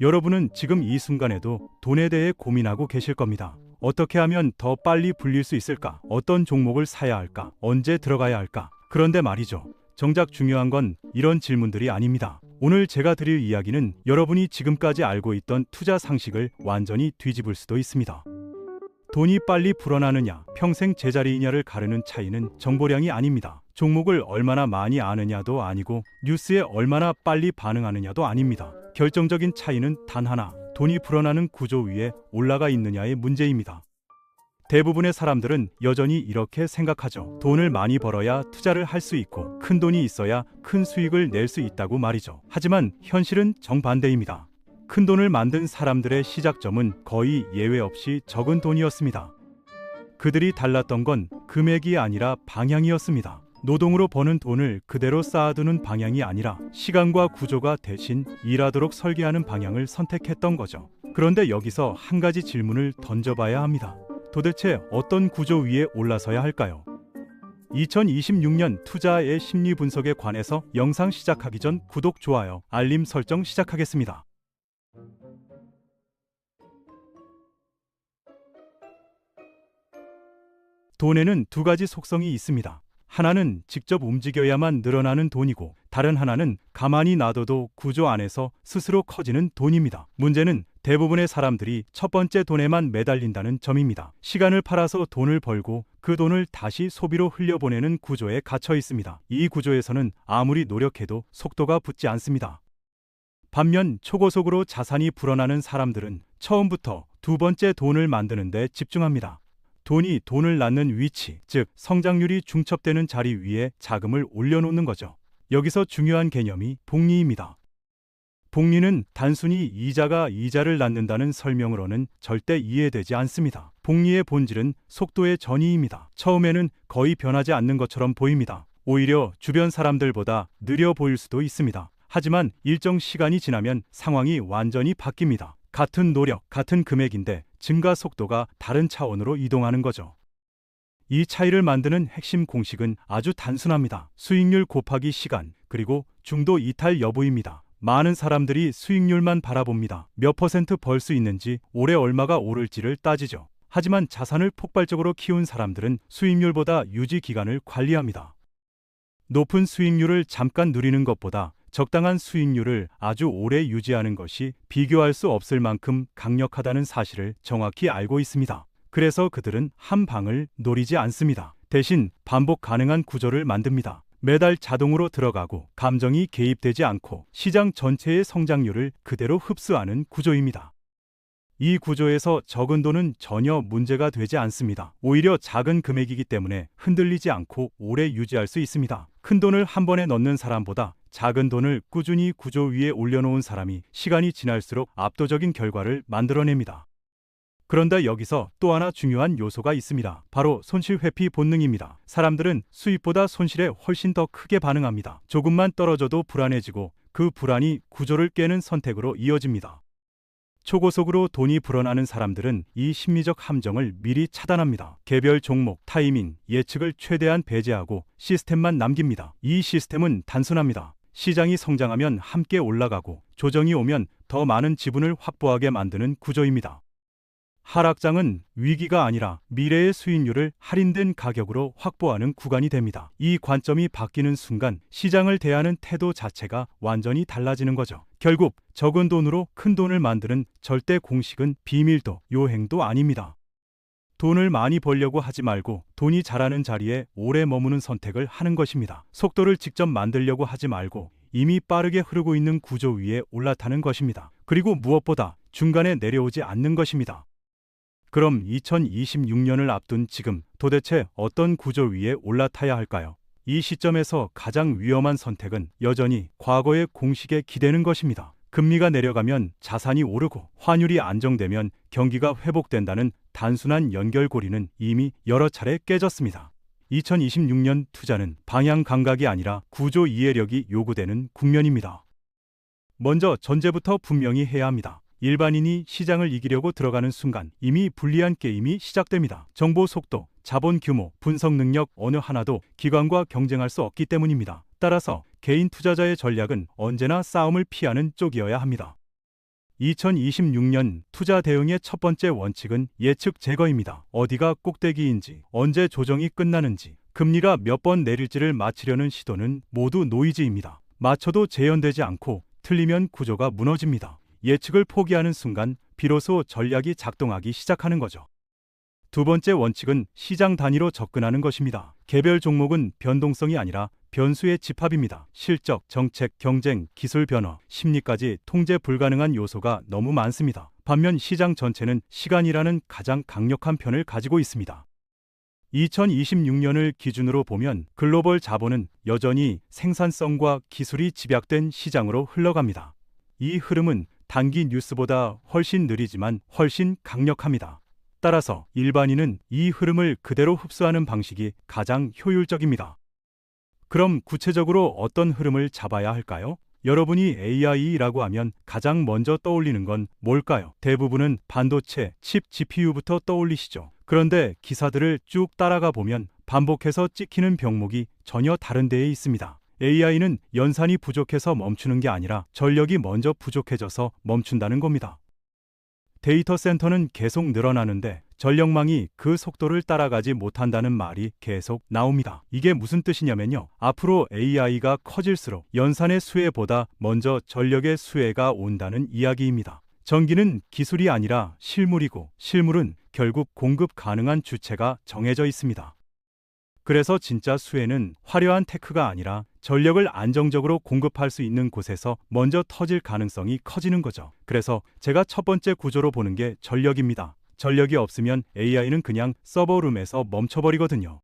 여러분은 지금 이 순간에도 돈에 대해 고민하고 계실 겁니다. 어떻게 하면 더 빨리 불릴 수 있을까? 어떤 종목을 사야 할까? 언제 들어가야 할까? 그런데 말이죠. 정작 중요한 건 이런 질문들이 아닙니다. 오늘 제가 드릴 이야기는 여러분이 지금까지 알고 있던 투자 상식을 완전히 뒤집을 수도 있습니다. 돈이 빨리 불어나느냐, 평생 제자리이냐를 가르는 차이는 정보량이 아닙니다. 종목을 얼마나 많이 아느냐도 아니고 뉴스에 얼마나 빨리 반응하느냐도 아닙니다. 결정적인 차이는 단 하나, 돈이 불어나는 구조 위에 올라가 있느냐의 문제입니다. 대부분의 사람들은 여전히 이렇게 생각하죠. 돈을 많이 벌어야 투자를 할 수 있고 큰 돈이 있어야 큰 수익을 낼 수 있다고 말이죠. 하지만 현실은 정반대입니다. 큰 돈을 만든 사람들의 시작점은 거의 예외 없이 적은 돈이었습니다. 그들이 달랐던 건 금액이 아니라 방향이었습니다. 노동으로 버는 돈을 그대로 쌓아두는 방향이 아니라 시간과 구조가 대신 일하도록 설계하는 방향을 선택했던 거죠. 그런데 여기서 한 가지 질문을 던져봐야 합니다. 도대체 어떤 구조 위에 올라서야 할까요? 2026년 투자의 심리 분석에 관해서 영상 시작하기 전 구독, 좋아요, 알림 설정 시작하겠습니다. 돈에는 두 가지 속성이 있습니다. 하나는 직접 움직여야만 늘어나는 돈이고 다른 하나는 가만히 놔둬도 구조 안에서 스스로 커지는 돈입니다. 문제는 대부분의 사람들이 첫 번째 돈에만 매달린다는 점입니다. 시간을 팔아서 돈을 벌고 그 돈을 다시 소비로 흘려보내는 구조에 갇혀 있습니다. 이 구조에서는 아무리 노력해도 속도가 붙지 않습니다. 반면 초고속으로 자산이 불어나는 사람들은 처음부터 두 번째 돈을 만드는 데 집중합니다. 돈이 돈을 낳는 위치, 즉 성장률이 중첩되는 자리 위에 자금을 올려놓는 거죠. 여기서 중요한 개념이 복리입니다. 복리는 단순히 이자가 이자를 낳는다는 설명으로는 절대 이해되지 않습니다. 복리의 본질은 속도의 전이입니다. 처음에는 거의 변하지 않는 것처럼 보입니다. 오히려 주변 사람들보다 느려 보일 수도 있습니다. 하지만 일정 시간이 지나면 상황이 완전히 바뀝니다. 같은 노력, 같은 금액인데 증가 속도가 다른 차원으로 이동하는 거죠. 이 차이를 만드는 핵심 공식은 아주 단순합니다. 수익률 곱하기 시간, 그리고 중도 이탈 여부입니다. 많은 사람들이 수익률만 바라봅니다. 몇 퍼센트 벌 수 있는지, 올해 얼마가 오를지를 따지죠. 하지만 자산을 폭발적으로 키운 사람들은 수익률보다 유지 기간을 관리합니다. 높은 수익률을 잠깐 누리는 것보다 적당한 수익률을 아주 오래 유지하는 것이 비교할 수 없을 만큼 강력하다는 사실을 정확히 알고 있습니다. 그래서 그들은 한 방을 노리지 않습니다. 대신 반복 가능한 구조를 만듭니다. 매달 자동으로 들어가고 감정이 개입되지 않고 시장 전체의 성장률을 그대로 흡수하는 구조입니다. 이 구조에서 적은 돈은 전혀 문제가 되지 않습니다. 오히려 작은 금액이기 때문에 흔들리지 않고 오래 유지할 수 있습니다. 큰 돈을 한 번에 넣는 사람보다 작은 돈을 꾸준히 구조 위에 올려놓은 사람이 시간이 지날수록 압도적인 결과를 만들어냅니다. 그런데 여기서 또 하나 중요한 요소가 있습니다. 바로 손실 회피 본능입니다. 사람들은 수익보다 손실에 훨씬 더 크게 반응합니다. 조금만 떨어져도 불안해지고 그 불안이 구조를 깨는 선택으로 이어집니다. 초고속으로 돈이 불어나는 사람들은 이 심리적 함정을 미리 차단합니다. 개별 종목, 타이밍, 예측을 최대한 배제하고 시스템만 남깁니다. 이 시스템은 단순합니다. 시장이 성장하면 함께 올라가고 조정이 오면 더 많은 지분을 확보하게 만드는 구조입니다. 하락장은 위기가 아니라 미래의 수익률을 할인된 가격으로 확보하는 구간이 됩니다. 이 관점이 바뀌는 순간 시장을 대하는 태도 자체가 완전히 달라지는 거죠. 결국 적은 돈으로 큰 돈을 만드는 절대 공식은 비밀도 요행도 아닙니다. 돈을 많이 벌려고 하지 말고 돈이 자라는 자리에 오래 머무는 선택을 하는 것입니다. 속도를 직접 만들려고 하지 말고 이미 빠르게 흐르고 있는 구조 위에 올라타는 것입니다. 그리고 무엇보다 중간에 내려오지 않는 것입니다. 그럼 2026년을 앞둔 지금 도대체 어떤 구조 위에 올라타야 할까요? 이 시점에서 가장 위험한 선택은 여전히 과거의 공식에 기대는 것입니다. 금리가 내려가면 자산이 오르고 환율이 안정되면 경기가 회복된다는 단순한 연결고리는 이미 여러 차례 깨졌습니다. 2026년 투자는 방향 감각이 아니라 구조 이해력이 요구되는 국면입니다. 먼저 전제부터 분명히 해야 합니다. 일반인이 시장을 이기려고 들어가는 순간 이미 불리한 게임이 시작됩니다. 정보 속도, 자본 규모, 분석 능력 어느 하나도 기관과 경쟁할 수 없기 때문입니다. 따라서 개인 투자자의 전략은 언제나 싸움을 피하는 쪽이어야 합니다. 2026년 투자 대응의 첫 번째 원칙은 예측 제거입니다. 어디가 꼭대기인지, 언제 조정이 끝나는지, 금리가 몇 번 내릴지를 맞히려는 시도는 모두 노이즈입니다. 맞춰도 재현되지 않고 틀리면 구조가 무너집니다. 예측을 포기하는 순간 비로소 전략이 작동하기 시작하는 거죠. 두 번째 원칙은 시장 단위로 접근하는 것입니다. 개별 종목은 변동성이 아니라 변수의 집합입니다. 실적, 정책, 경쟁, 기술 변화, 심리까지 통제 불가능한 요소가 너무 많습니다. 반면 시장 전체는 시간이라는 가장 강력한 편을 가지고 있습니다. 2026년을 기준으로 보면 글로벌 자본은 여전히 생산성과 기술이 집약된 시장으로 흘러갑니다. 이 흐름은 단기 뉴스보다 훨씬 느리지만 훨씬 강력합니다. 따라서 일반인은 이 흐름을 그대로 흡수하는 방식이 가장 효율적입니다. 그럼 구체적으로 어떤 흐름을 잡아야 할까요? 여러분이 AI라고 하면 가장 먼저 떠올리는 건 뭘까요? 대부분은 반도체, 칩, GPU부터 떠올리시죠. 그런데 기사들을 쭉 따라가 보면 반복해서 찍히는 병목이 전혀 다른 데에 있습니다. AI는 연산이 부족해서 멈추는 게 아니라 전력이 먼저 부족해져서 멈춘다는 겁니다. 데이터 센터는 계속 늘어나는데 전력망이 그 속도를 따라가지 못한다는 말이 계속 나옵니다. 이게 무슨 뜻이냐면요. 앞으로 AI가 커질수록 연산의 수혜보다 먼저 전력의 수혜가 온다는 이야기입니다. 전기는 기술이 아니라 실물이고 실물은 결국 공급 가능한 주체가 정해져 있습니다. 그래서 진짜 수혜는 화려한 테크가 아니라 전력을 안정적으로 공급할 수 있는 곳에서 먼저 터질 가능성이 커지는 거죠. 그래서 제가 첫 번째 구조로 보는 게 전력입니다. 전력이 없으면 AI는 그냥 서버룸에서 멈춰버리거든요.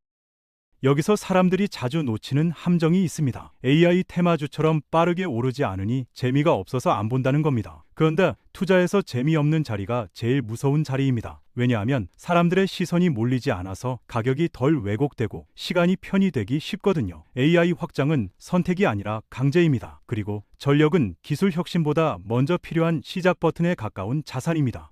여기서 사람들이 자주 놓치는 함정이 있습니다. AI 테마주처럼 빠르게 오르지 않으니 재미가 없어서 안 본다는 겁니다. 그런데 투자에서 재미없는 자리가 제일 무서운 자리입니다. 왜냐하면 사람들의 시선이 몰리지 않아서 가격이 덜 왜곡되고 시간이 편의되기 쉽거든요. AI 확장은 선택이 아니라 강제입니다. 그리고 전력은 기술 혁신보다 먼저 필요한 시작 버튼에 가까운 자산입니다.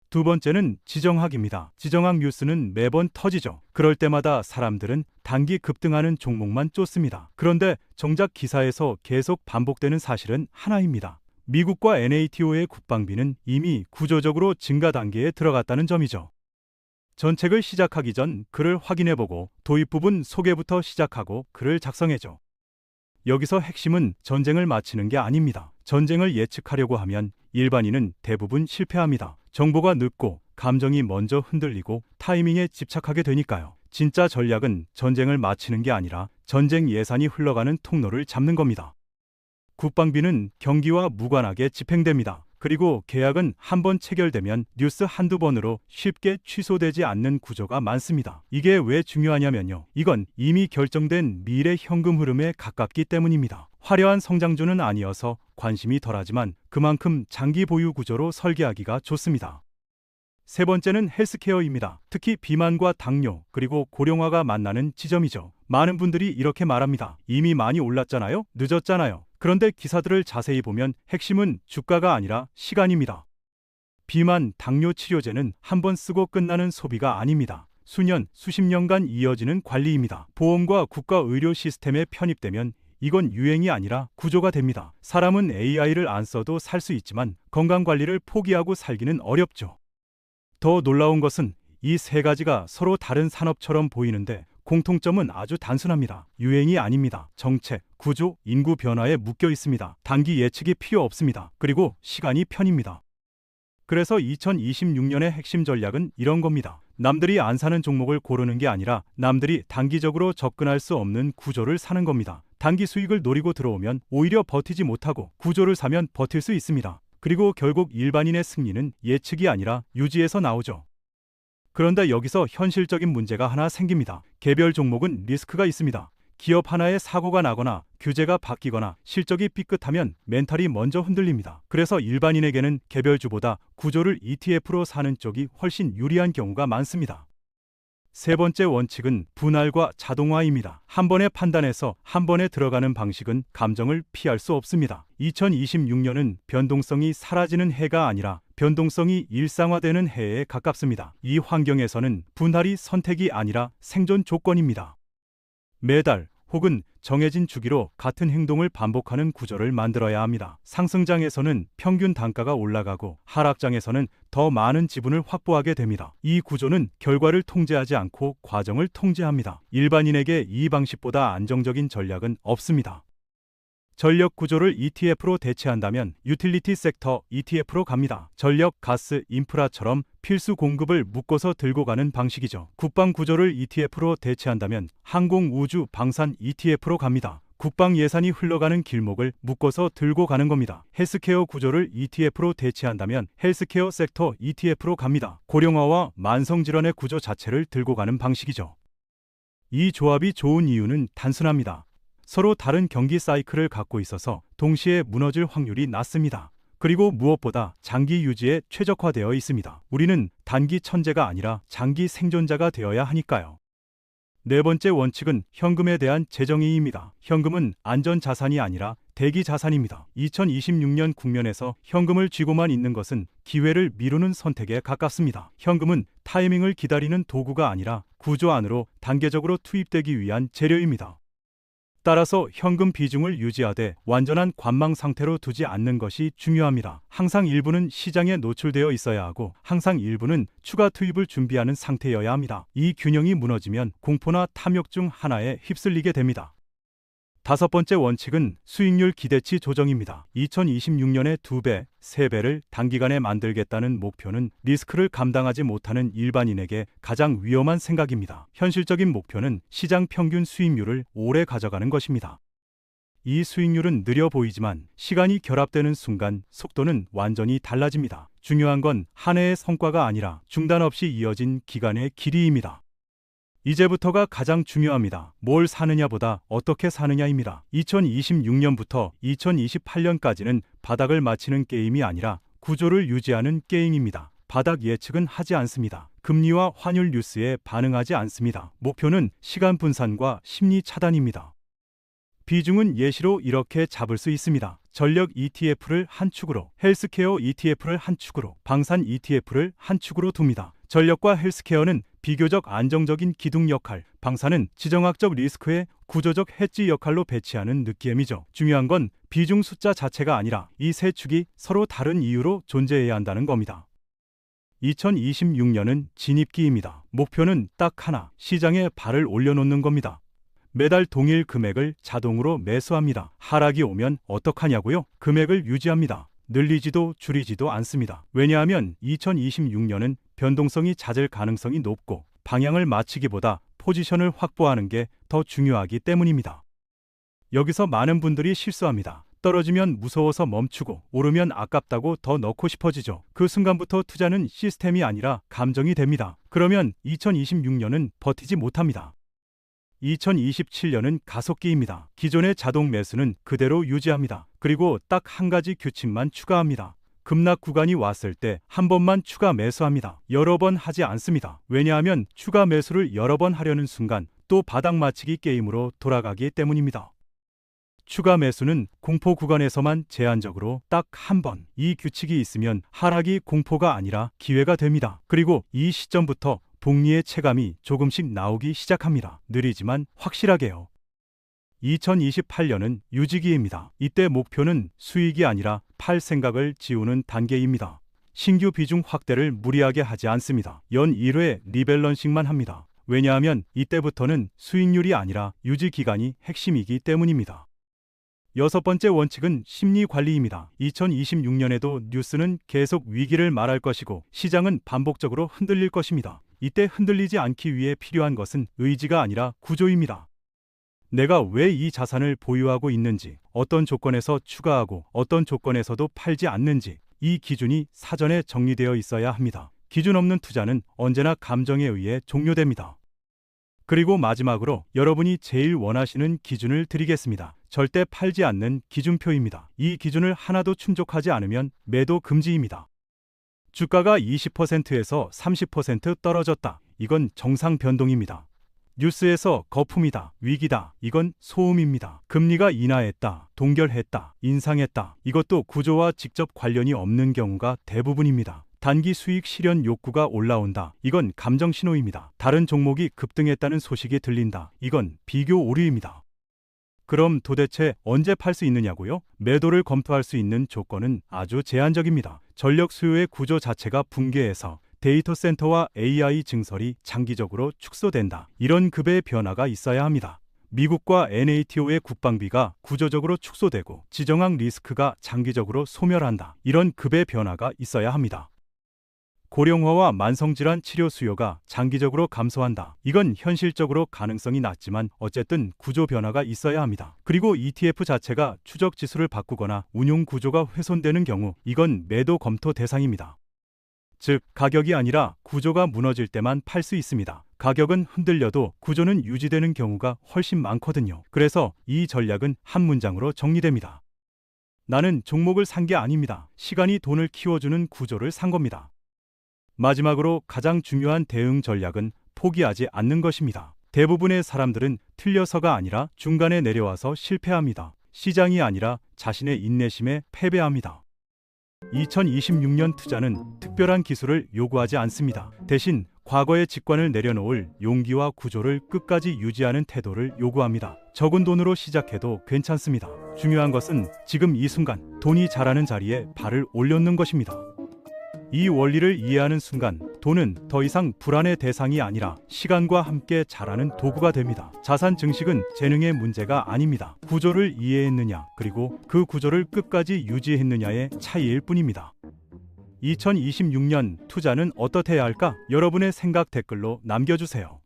두 번째는 지정학입니다. 지정학 뉴스는 매번 터지죠. 그럴 때마다 사람들은 단기 급등하는 종목만 쫓습니다. 그런데 정작 기사에서 계속 반복되는 사실은 하나입니다. 미국과 NATO의 국방비는 이미 구조적으로 증가 단계에 들어갔다는 점이죠. 전책을 시작하기 전 글을 확인해보고 도입 부분 소개부터 시작하고 글을 작성해줘. 여기서 핵심은 전쟁을 마치는 게 아닙니다. 전쟁을 예측하려고 하면 일반인은 대부분 실패합니다. 정보가 늦고 감정이 먼저 흔들리고 타이밍에 집착하게 되니까요. 진짜 전략은 전쟁을 마치는 게 아니라 전쟁 예산이 흘러가는 통로를 잡는 겁니다. 국방비는 경기와 무관하게 집행됩니다. 그리고 계약은 한번 체결되면 뉴스 한두 번으로 쉽게 취소되지 않는 구조가 많습니다. 이게 왜 중요하냐면요. 이건 이미 결정된 미래 현금 흐름에 가깝기 때문입니다. 화려한 성장주는 아니어서 관심이 덜하지만 그만큼 장기 보유 구조로 설계하기가 좋습니다. 세 번째는 헬스케어입니다. 특히 비만과 당뇨 그리고 고령화가 만나는 지점이죠. 많은 분들이 이렇게 말합니다. 이미 많이 올랐잖아요? 늦었잖아요. 그런데 기사들을 자세히 보면 핵심은 주가가 아니라 시간입니다. 비만, 당뇨 치료제는 한번 쓰고 끝나는 소비가 아닙니다. 수년, 수십 년간 이어지는 관리입니다. 보험과 국가 의료 시스템에 편입되면 이건 유행이 아니라 구조가 됩니다. 사람은 AI를 안 써도 살 수 있지만 건강관리를 포기하고 살기는 어렵죠. 더 놀라운 것은 이 세 가지가 서로 다른 산업처럼 보이는데 공통점은 아주 단순합니다. 유행이 아닙니다. 정책, 구조, 인구 변화에 묶여 있습니다. 단기 예측이 필요 없습니다. 그리고 시간이 편입니다. 그래서 2026년의 핵심 전략은 이런 겁니다. 남들이 안 사는 종목을 고르는 게 아니라 남들이 단기적으로 접근할 수 없는 구조를 사는 겁니다. 단기 수익을 노리고 들어오면 오히려 버티지 못하고 구조를 사면 버틸 수 있습니다. 그리고 결국 일반인의 승리는 예측이 아니라 유지에서 나오죠. 그런데 여기서 현실적인 문제가 하나 생깁니다. 개별 종목은 리스크가 있습니다. 기업 하나에 사고가 나거나 규제가 바뀌거나 실적이 삐끗하면 멘탈이 먼저 흔들립니다. 그래서 일반인에게는 개별주보다 구조를 ETF로 사는 쪽이 훨씬 유리한 경우가 많습니다. 세 번째 원칙은 분할과 자동화입니다. 한 번에 판단해서 한 번에 들어가는 방식은 감정을 피할 수 없습니다. 2026년은 변동성이 사라지는 해가 아니라 변동성이 일상화되는 해에 가깝습니다. 이 환경에서는 분할이 선택이 아니라 생존 조건입니다. 매달 혹은 정해진 주기로 같은 행동을 반복하는 구조를 만들어야 합니다. 상승장에서는 평균 단가가 올라가고 하락장에서는 더 많은 지분을 확보하게 됩니다. 이 구조는 결과를 통제하지 않고 과정을 통제합니다. 일반인에게 이 방식보다 안정적인 전략은 없습니다. 전력 구조를 ETF로 대체한다면 유틸리티 섹터 ETF로 갑니다. 전력, 가스, 인프라처럼 필수 공급을 묶어서 들고 가는 방식이죠. 국방 구조를 ETF로 대체한다면 항공, 우주, 방산 ETF로 갑니다. 국방 예산이 흘러가는 길목을 묶어서 들고 가는 겁니다. 헬스케어 구조를 ETF로 대체한다면 헬스케어 섹터 ETF로 갑니다. 고령화와 만성질환의 구조 자체를 들고 가는 방식이죠. 이 조합이 좋은 이유는 단순합니다. 서로 다른 경기 사이클을 갖고 있어서 동시에 무너질 확률이 낮습니다. 그리고 무엇보다 장기 유지에 최적화되어 있습니다. 우리는 단기 천재가 아니라 장기 생존자가 되어야 하니까요. 네 번째 원칙은 현금에 대한 재정의입니다. 현금은 안전자산이 아니라 대기자산입니다. 2026년 국면에서 현금을 쥐고만 있는 것은 기회를 미루는 선택에 가깝습니다. 현금은 타이밍을 기다리는 도구가 아니라 구조 안으로 단계적으로 투입되기 위한 재료입니다. 따라서 현금 비중을 유지하되 완전한 관망 상태로 두지 않는 것이 중요합니다. 항상 일부는 시장에 노출되어 있어야 하고 항상 일부는 추가 투입을 준비하는 상태여야 합니다. 이 균형이 무너지면 공포나 탐욕 중 하나에 휩쓸리게 됩니다. 다섯 번째 원칙은 수익률 기대치 조정입니다. 2026년에 2배, 3배를 단기간에 만들겠다는 목표는 리스크를 감당하지 못하는 일반인에게 가장 위험한 생각입니다. 현실적인 목표는 시장 평균 수익률을 오래 가져가는 것입니다. 이 수익률은 느려 보이지만 시간이 결합되는 순간 속도는 완전히 달라집니다. 중요한 건 한 해의 성과가 아니라 중단 없이 이어진 기간의 길이입니다. 이제부터가 가장 중요합니다. 뭘 사느냐보다 어떻게 사느냐입니다. 2026년부터 2028년까지는 바닥을 맞히는 게임이 아니라 구조를 유지하는 게임입니다. 바닥 예측은 하지 않습니다. 금리와 환율 뉴스에 반응하지 않습니다. 목표는 시간 분산과 심리 차단입니다. 비중은 예시로 이렇게 잡을 수 있습니다. 전력 ETF를 한 축으로, 헬스케어 ETF를 한 축으로, 방산 ETF를 한 축으로 둡니다. 전력과 헬스케어는 비교적 안정적인 기둥 역할, 방산은 지정학적 리스크의 구조적 해지 역할로 배치하는 느낌이죠. 중요한 건 비중 숫자 자체가 아니라 이 세 축이 서로 다른 이유로 존재해야 한다는 겁니다. 2026년은 진입기입니다. 목표는 딱 하나, 시장에 발을 올려놓는 겁니다. 매달 동일 금액을 자동으로 매수합니다. 하락이 오면 어떡하냐고요? 금액을 유지합니다. 늘리지도 줄이지도 않습니다. 왜냐하면 2026년은 변동성이 잦을 가능성이 높고 방향을 맞추기보다 포지션을 확보하는 게 더 중요하기 때문입니다. 여기서 많은 분들이 실수합니다. 떨어지면 무서워서 멈추고 오르면 아깝다고 더 넣고 싶어지죠. 그 순간부터 투자는 시스템이 아니라 감정이 됩니다. 그러면 2026년은 버티지 못합니다. 2027년은 가속기입니다. 기존의 자동 매수는 그대로 유지합니다. 그리고 딱 한 가지 규칙만 추가합니다. 급락 구간이 왔을 때 한 번만 추가 매수합니다. 여러 번 하지 않습니다. 왜냐하면 추가 매수를 여러 번 하려는 순간 또 바닥 맞추기 게임으로 돌아가기 때문입니다. 추가 매수는 공포 구간에서만 제한적으로 딱 한 번. 이 규칙이 있으면 하락이 공포가 아니라 기회가 됩니다. 그리고 이 시점부터 복리의 체감이 조금씩 나오기 시작합니다. 느리지만 확실하게요. 2028년은 유지기입니다. 이때 목표는 수익이 아니라 팔 생각을 지우는 단계입니다. 신규 비중 확대를 무리하게 하지 않습니다. 연 1회 리밸런싱만 합니다. 왜냐하면 이때부터는 수익률이 아니라 유지 기간이 핵심이기 때문입니다. 여섯 번째 원칙은 심리 관리입니다. 2026년에도 뉴스는 계속 위기를 말할 것이고 시장은 반복적으로 흔들릴 것입니다. 이때 흔들리지 않기 위해 필요한 것은 의지가 아니라 구조입니다. 내가 왜 이 자산을 보유하고 있는지, 어떤 조건에서 추가하고 어떤 조건에서도 팔지 않는지, 이 기준이 사전에 정리되어 있어야 합니다. 기준 없는 투자는 언제나 감정에 의해 종료됩니다. 그리고 마지막으로 여러분이 제일 원하시는 기준을 드리겠습니다. 절대 팔지 않는 기준표입니다. 이 기준을 하나도 충족하지 않으면 매도 금지입니다. 주가가 20%에서 30% 떨어졌다. 이건 정상 변동입니다. 뉴스에서 거품이다, 위기다. 이건 소음입니다. 금리가 인하했다, 동결했다, 인상했다. 이것도 구조와 직접 관련이 없는 경우가 대부분입니다. 단기 수익 실현 욕구가 올라온다. 이건 감정 신호입니다. 다른 종목이 급등했다는 소식이 들린다. 이건 비교 오류입니다. 그럼 도대체 언제 팔 수 있느냐고요? 매도를 검토할 수 있는 조건은 아주 제한적입니다. 전력 수요의 구조 자체가 붕괴해서 데이터 센터와 AI 증설이 장기적으로 축소된다. 이런 급의 변화가 있어야 합니다. 미국과 NATO의 국방비가 구조적으로 축소되고 지정학 리스크가 장기적으로 소멸한다. 이런 급의 변화가 있어야 합니다. 고령화와 만성질환 치료 수요가 장기적으로 감소한다. 이건 현실적으로 가능성이 낮지만 어쨌든 구조 변화가 있어야 합니다. 그리고 ETF 자체가 추적 지수를 바꾸거나 운용 구조가 훼손되는 경우 이건 매도 검토 대상입니다. 즉, 가격이 아니라 구조가 무너질 때만 팔 수 있습니다. 가격은 흔들려도 구조는 유지되는 경우가 훨씬 많거든요. 그래서 이 전략은 한 문장으로 정리됩니다. 나는 종목을 산 게 아닙니다. 시간이 돈을 키워주는 구조를 산 겁니다. 마지막으로 가장 중요한 대응 전략은 포기하지 않는 것입니다. 대부분의 사람들은 틀려서가 아니라 중간에 내려와서 실패합니다. 시장이 아니라 자신의 인내심에 패배합니다. 2026년 투자는 특별한 기술을 요구하지 않습니다. 대신 과거의 직관을 내려놓을 용기와 구조를 끝까지 유지하는 태도를 요구합니다. 적은 돈으로 시작해도 괜찮습니다. 중요한 것은 지금 이 순간 돈이 자라는 자리에 발을 올려놓는 것입니다. 이 원리를 이해하는 순간 돈은 더 이상 불안의 대상이 아니라 시간과 함께 자라는 도구가 됩니다. 자산 증식은 재능의 문제가 아닙니다. 구조를 이해했느냐 그리고 그 구조를 끝까지 유지했느냐의 차이일 뿐입니다. 2026년 투자는 어떻게 해야 할까? 여러분의 생각 댓글로 남겨주세요.